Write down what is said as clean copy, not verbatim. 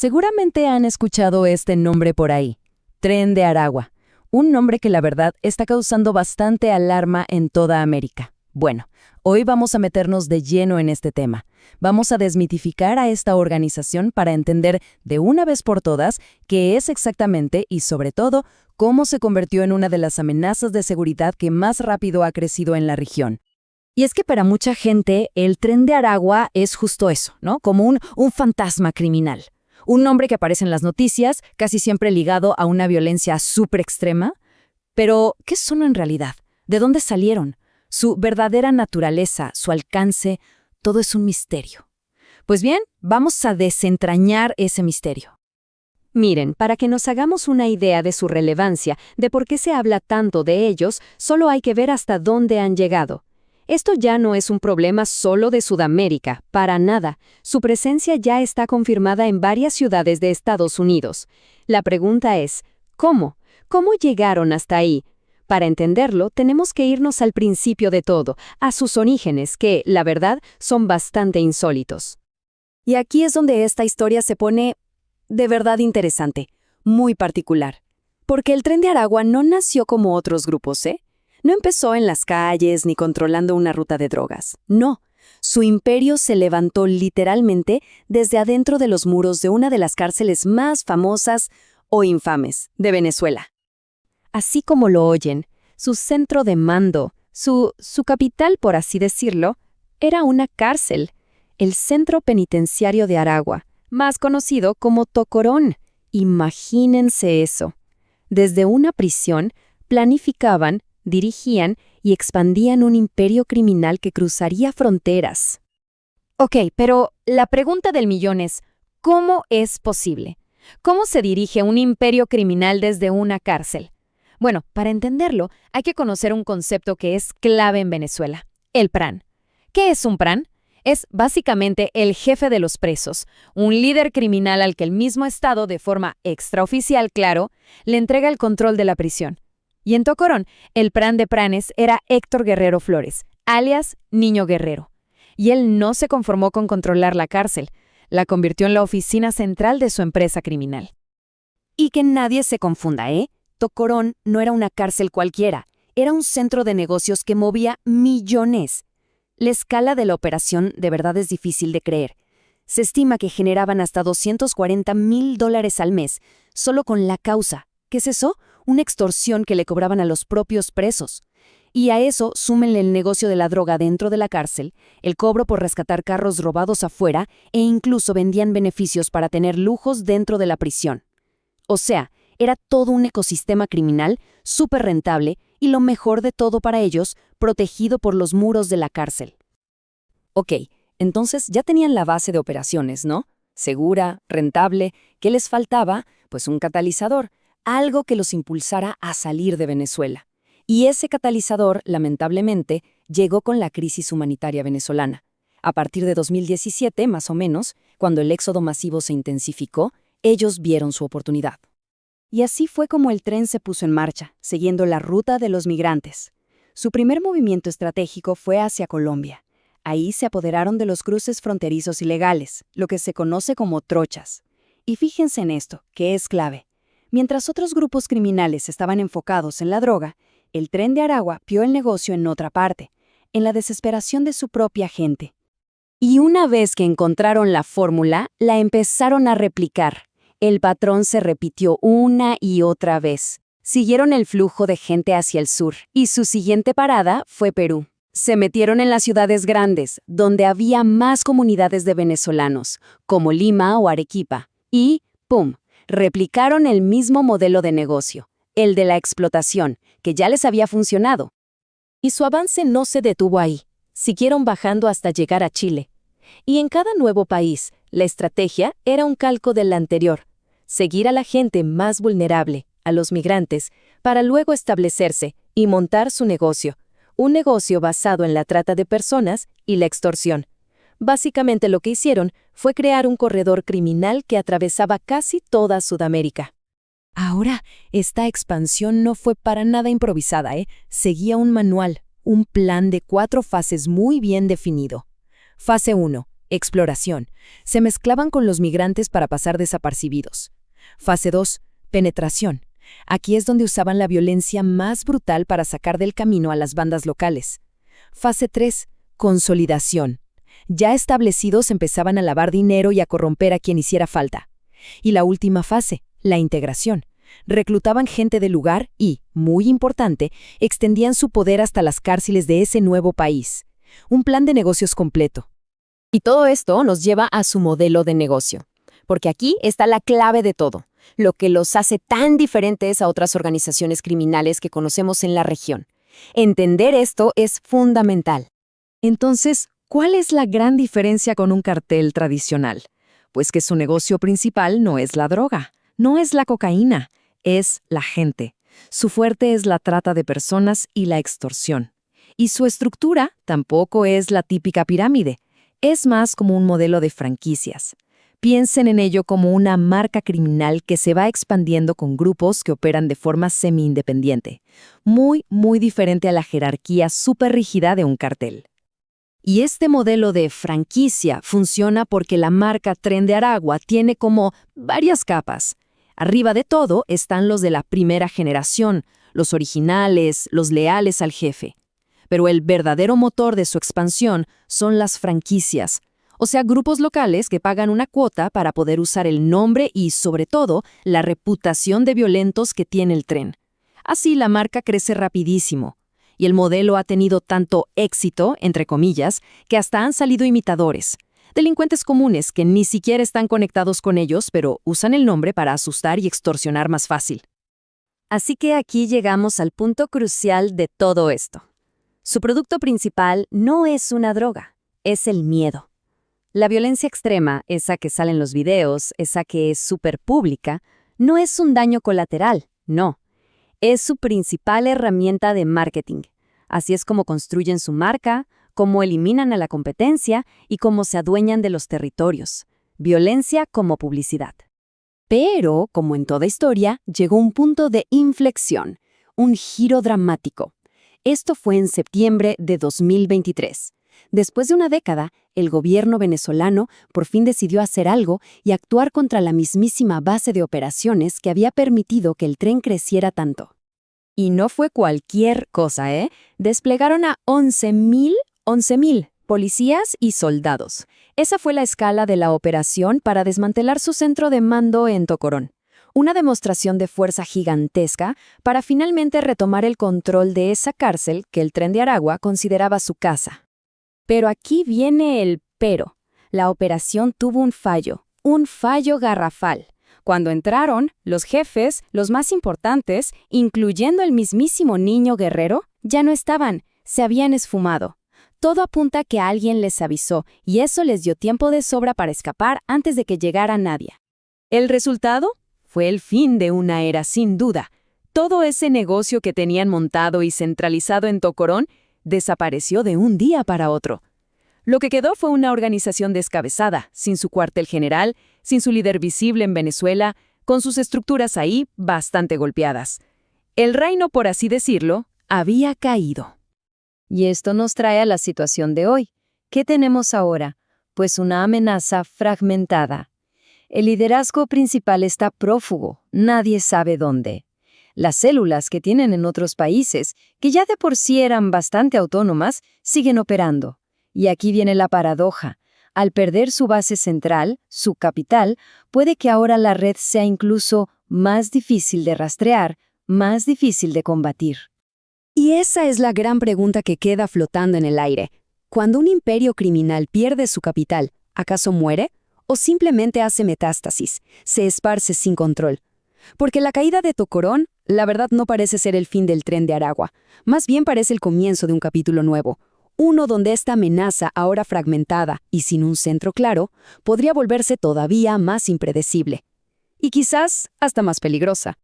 Seguramente han escuchado este nombre por ahí, Tren de Aragua, un nombre que la verdad está causando bastante alarma en toda América. Bueno, hoy vamos a meternos de lleno en este tema. Vamos a desmitificar a esta organización para entender de una vez por todas qué es exactamente y, sobre todo, cómo se convirtió en una de las amenazas de seguridad que más rápido ha crecido en la región. Y es que para mucha gente, el Tren de Aragua es justo eso, ¿no? Como un fantasma criminal. Un nombre que aparece en las noticias, casi siempre ligado a una violencia súper extrema. Pero, ¿qué son en realidad? ¿De dónde salieron? Su verdadera naturaleza, su alcance, todo es un misterio. Pues bien, vamos a desentrañar ese misterio. Miren, para que nos hagamos una idea de su relevancia, de por qué se habla tanto de ellos, solo hay que ver hasta dónde han llegado. Esto ya no es un problema solo de Sudamérica, para nada. Su presencia ya está confirmada en varias ciudades de Estados Unidos. La pregunta es, ¿cómo? ¿Cómo llegaron hasta ahí? Para entenderlo, tenemos que irnos al principio de todo, a sus orígenes, que, la verdad, son bastante insólitos. Y aquí es donde esta historia se pone de verdad interesante, muy particular. Porque el Tren de Aragua no nació como otros grupos, ¿eh? No empezó en las calles ni controlando una ruta de drogas. No, su imperio se levantó literalmente desde adentro de los muros de una de las cárceles más famosas o infames de Venezuela. Así como lo oyen, su centro de mando, su capital, por así decirlo, era una cárcel, el Centro Penitenciario de Aragua, más conocido como Tocorón. Imagínense eso. Desde una prisión, planificaban, dirigían y expandían un imperio criminal que cruzaría fronteras. Ok, pero la pregunta del millón es, ¿cómo es posible? ¿Cómo se dirige un imperio criminal desde una cárcel? Bueno, para entenderlo, hay que conocer un concepto que es clave en Venezuela, el PRAN. ¿Qué es un PRAN? Es básicamente el jefe de los presos, un líder criminal al que el mismo Estado, de forma extraoficial, claro, le entrega el control de la prisión. Y en Tocorón, el PRAN de pranes era Héctor Guerrero Flores, alias Niño Guerrero. Y él no se conformó con controlar la cárcel, la convirtió en la oficina central de su empresa criminal. Y que nadie se confunda, ¿eh? Tocorón no era una cárcel cualquiera, era un centro de negocios que movía millones. La escala de la operación de verdad es difícil de creer. Se estima que generaban hasta $240,000 al mes, solo con la causa. ¿Qué es eso? Una extorsión que le cobraban a los propios presos. Y a eso súmenle el negocio de la droga dentro de la cárcel, el cobro por rescatar carros robados afuera e incluso vendían beneficios para tener lujos dentro de la prisión. O sea, era todo un ecosistema criminal súper rentable y lo mejor de todo para ellos, protegido por los muros de la cárcel. Ok, entonces ya tenían la base de operaciones, ¿no? Segura, rentable. ¿Qué les faltaba? Pues un catalizador. Algo que los impulsara a salir de Venezuela. Y ese catalizador, lamentablemente, llegó con la crisis humanitaria venezolana. A partir de 2017, más o menos, cuando el éxodo masivo se intensificó, ellos vieron su oportunidad. Y así fue como el tren se puso en marcha, siguiendo la ruta de los migrantes. Su primer movimiento estratégico fue hacia Colombia. Ahí se apoderaron de los cruces fronterizos ilegales, lo que se conoce como trochas. Y fíjense en esto, que es clave. Mientras otros grupos criminales estaban enfocados en la droga, el Tren de Aragua vio el negocio en otra parte, en la desesperación de su propia gente. Y una vez que encontraron la fórmula, la empezaron a replicar. El patrón se repitió una y otra vez. Siguieron el flujo de gente hacia el sur, y su siguiente parada fue Perú. Se metieron en las ciudades grandes, donde había más comunidades de venezolanos, como Lima o Arequipa, y ¡pum!, replicaron el mismo modelo de negocio, el de la explotación, que ya les había funcionado. Y su avance no se detuvo ahí. Siguieron bajando hasta llegar a Chile. Y en cada nuevo país, la estrategia era un calco de la anterior: seguir a la gente más vulnerable, a los migrantes, para luego establecerse y montar su negocio, un negocio basado en la trata de personas y la extorsión. Básicamente lo que hicieron fue crear un corredor criminal que atravesaba casi toda Sudamérica. Ahora, esta expansión no fue para nada improvisada, ¿eh? Seguía un manual, un plan de 4 fases muy bien definido. Fase 1. Exploración. Se mezclaban con los migrantes para pasar desapercibidos. Fase 2. Penetración. Aquí es donde usaban la violencia más brutal para sacar del camino a las bandas locales. Fase 3. Consolidación. Ya establecidos empezaban a lavar dinero y a corromper a quien hiciera falta. Y la última fase, la integración. Reclutaban gente del lugar y, muy importante, extendían su poder hasta las cárceles de ese nuevo país. Un plan de negocios completo. Y todo esto nos lleva a su modelo de negocio. Porque aquí está la clave de todo, lo que los hace tan diferentes a otras organizaciones criminales que conocemos en la región. Entender esto es fundamental. Entonces, ¿cuál es la gran diferencia con un cartel tradicional? Pues que su negocio principal no es la droga, no es la cocaína, es la gente. Su fuerte es la trata de personas y la extorsión. Y su estructura tampoco es la típica pirámide, es más como un modelo de franquicias. Piensen en ello como una marca criminal que se va expandiendo con grupos que operan de forma semi-independiente, muy diferente a la jerarquía súper rígida de un cartel. Y este modelo de franquicia funciona porque la marca Tren de Aragua tiene como varias capas. Arriba de todo están los de la primera generación, los originales, los leales al jefe. Pero el verdadero motor de su expansión son las franquicias, o sea, grupos locales que pagan una cuota para poder usar el nombre y, sobre todo, la reputación de violentos que tiene el tren. Así la marca crece rapidísimo. Y el modelo ha tenido tanto éxito, entre comillas, que hasta han salido imitadores. Delincuentes comunes que ni siquiera están conectados con ellos, pero usan el nombre para asustar y extorsionar más fácil. Así que aquí llegamos al punto crucial de todo esto. Su producto principal no es una droga, es el miedo. La violencia extrema, esa que sale en los videos, esa que es súper pública, no es un daño colateral, no. Es su principal herramienta de marketing. Así es como construyen su marca, cómo eliminan a la competencia y cómo se adueñan de los territorios. Violencia como publicidad. Pero, como en toda historia, llegó un punto de inflexión, un giro dramático. Esto fue en septiembre de 2023. Después de una década, el gobierno venezolano por fin decidió hacer algo y actuar contra la mismísima base de operaciones que había permitido que el tren creciera tanto. Y no fue cualquier cosa, ¿eh? Desplegaron a 11,000 policías y soldados. Esa fue la escala de la operación para desmantelar su centro de mando en Tocorón. Una demostración de fuerza gigantesca para finalmente retomar el control de esa cárcel que el Tren de Aragua consideraba su casa. Pero aquí viene el pero. La operación tuvo un fallo garrafal. Cuando entraron, los jefes, los más importantes, incluyendo el mismísimo niño guerrero, ya no estaban, se habían esfumado. Todo apunta a que alguien les avisó y eso les dio tiempo de sobra para escapar antes de que llegara nadie. ¿El resultado? Fue el fin de una era sin duda. Todo ese negocio que tenían montado y centralizado en Tocorón desapareció de un día para otro. Lo que quedó fue una organización descabezada, sin su cuartel general, sin su líder visible en Venezuela, con sus estructuras ahí bastante golpeadas. El reino, por así decirlo, había caído. Y esto nos trae a la situación de hoy. ¿Qué tenemos ahora? Pues una amenaza fragmentada. El liderazgo principal está prófugo, nadie sabe dónde. Las células que tienen en otros países, que ya de por sí eran bastante autónomas, siguen operando. Y aquí viene la paradoja. Al perder su base central, su capital, puede que ahora la red sea incluso más difícil de rastrear, más difícil de combatir. Y esa es la gran pregunta que queda flotando en el aire. Cuando un imperio criminal pierde su capital, ¿acaso muere? ¿O simplemente hace metástasis, se esparce sin control? Porque la caída de Tocorón, la verdad no parece ser el fin del Tren de Aragua, más bien parece el comienzo de un capítulo nuevo, uno donde esta amenaza, ahora fragmentada y sin un centro claro, podría volverse todavía más impredecible. Y quizás hasta más peligrosa.